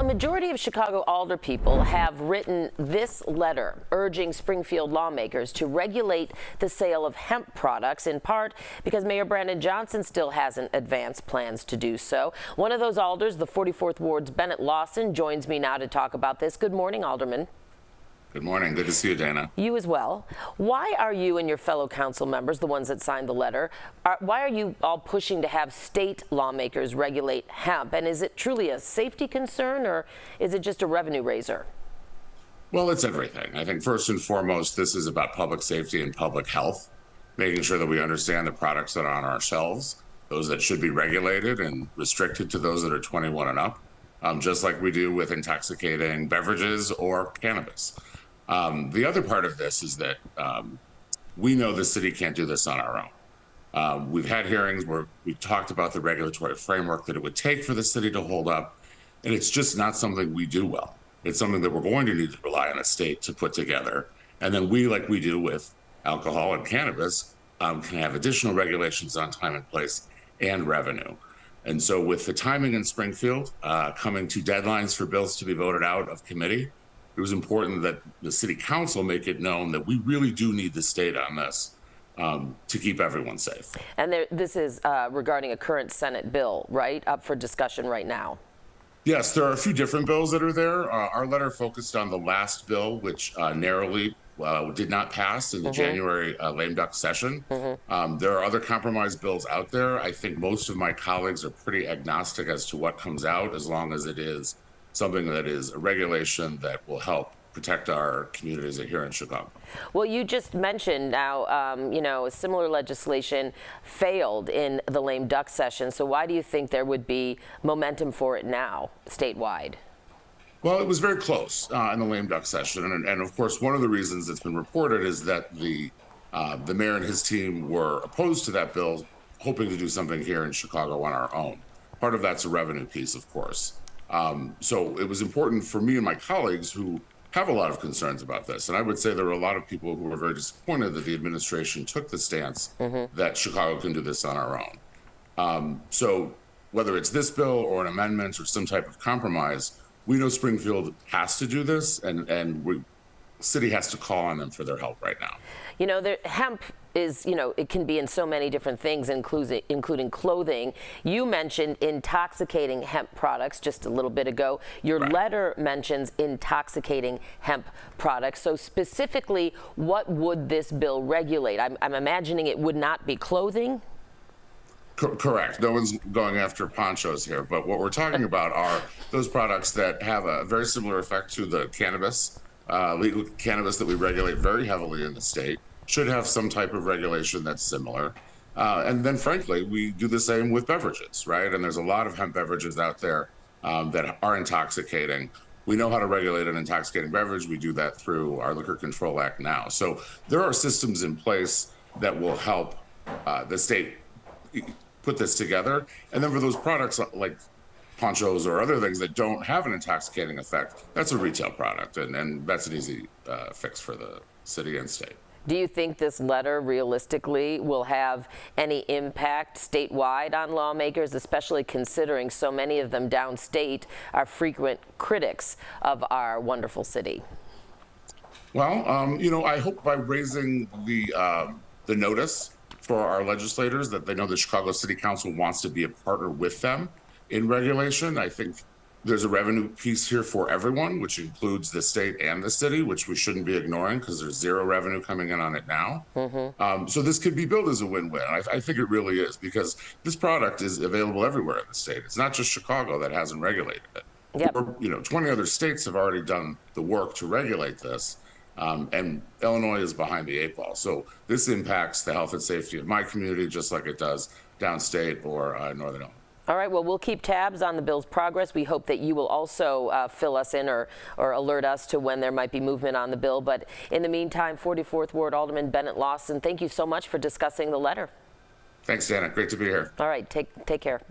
majority of Chicago alderpeople have written this letter urging Springfield lawmakers to regulate the sale of hemp products, in part because Mayor Brandon Johnson still hasn't advanced plans to do so. One of those alders, the 44th Ward's Bennett Lawson, joins me now to talk about this. Good morning, Alderman. Good morning. Good to see you, Dana. You as well. Why are you and your fellow council members, the ones that signed the letter, why are you all pushing to have state lawmakers regulate hemp? And is it truly a safety concern, or is it just a revenue raiser? Well, it's everything. I think first and foremost, this is about public safety and public health, making sure that we understand the products that are on our shelves, those that should be regulated and restricted to those that are 21 and up, just like we do with intoxicating beverages or cannabis. The other part of this is that we know the city can't do this on our own. We've had hearings where we've talked about the regulatory framework that it would take for the city to hold up, and it's just not something we do well. It's something that we're going to need to rely on a state to put together. And then we, like we do with alcohol and cannabis, can have additional regulations on time and place and revenue. And so with the timing in Springfield, coming to deadlines for bills to be voted out of committee, it was important that the city council make it known that we really do need the state on this to keep everyone safe. And this is regarding a current Senate bill, right, up for discussion right now? Yes, there are a few different bills that are there. Our letter focused on the last bill, which narrowly did not pass in the January lame duck session. There are other compromise bills out there. I think most of my colleagues are pretty agnostic as to what comes out, as long as it is something that is a regulation that will help protect our communities here in Chicago. Well, you just mentioned now, you know, similar legislation failed in the lame duck session. So why do you think there would be momentum for it now, statewide? Well, it was very close in the lame duck session. And of course, one of the reasons that's been reported is that the mayor and his team were opposed to that bill, hoping to do something here in Chicago on our own. Part of that's a revenue piece, of course. So it was important for me and my colleagues who have a lot of concerns about this. And I would say there are a lot of people who are very disappointed that the administration took the stance that Chicago can do this on our own. So whether it's this bill or an amendment or some type of compromise, we know Springfield has to do this, and the city has to call on them for their help right now. You know, hemp is, you know, it can be in so many different things, including clothing. You mentioned intoxicating hemp products just a little bit ago. Your letter mentions intoxicating hemp products. So specifically, what would this bill regulate? I'm imagining it would not be clothing. Correct. No one's going after ponchos here, but what we're talking about are those products that have a very similar effect to the cannabis, legal cannabis that we regulate very heavily in the state, should have some type of regulation that's similar. And then frankly, we do the same with beverages, right? And there's a lot of hemp beverages out there that are intoxicating. We know how to regulate an intoxicating beverage. We do that through our Liquor Control Act now. So there are systems in place that will help the state put this together. And then for those products like ponchos or other things that don't have an intoxicating effect, that's a retail product, and that's an easy fix for the city and state. Do you think this letter realistically will have any impact statewide on lawmakers, especially considering so many of them downstate are frequent critics of our wonderful city? Well, you know, I hope by raising the notice for our legislators that they know the Chicago City Council wants to be a partner with them in regulation. I think there's a revenue piece here for everyone, which includes the state and the city, which we shouldn't be ignoring because there's zero revenue coming in on it now. So this could be billed as a win-win. I think it really is, because this product is available everywhere in the state. It's not just Chicago that hasn't regulated it. You know, 20 other states have already done the work to regulate this. And Illinois is behind the 8 ball. So this impacts the health and safety of my community just like it does downstate or Northern Illinois. All right, well, we'll keep tabs on the bill's progress. We hope that you will also fill us in or alert us to when there might be movement on the bill. But in the meantime, 44th Ward Alderman Bennett Lawson, thank you so much for discussing the letter. Thanks, Dana. Great to be here. All right, take care.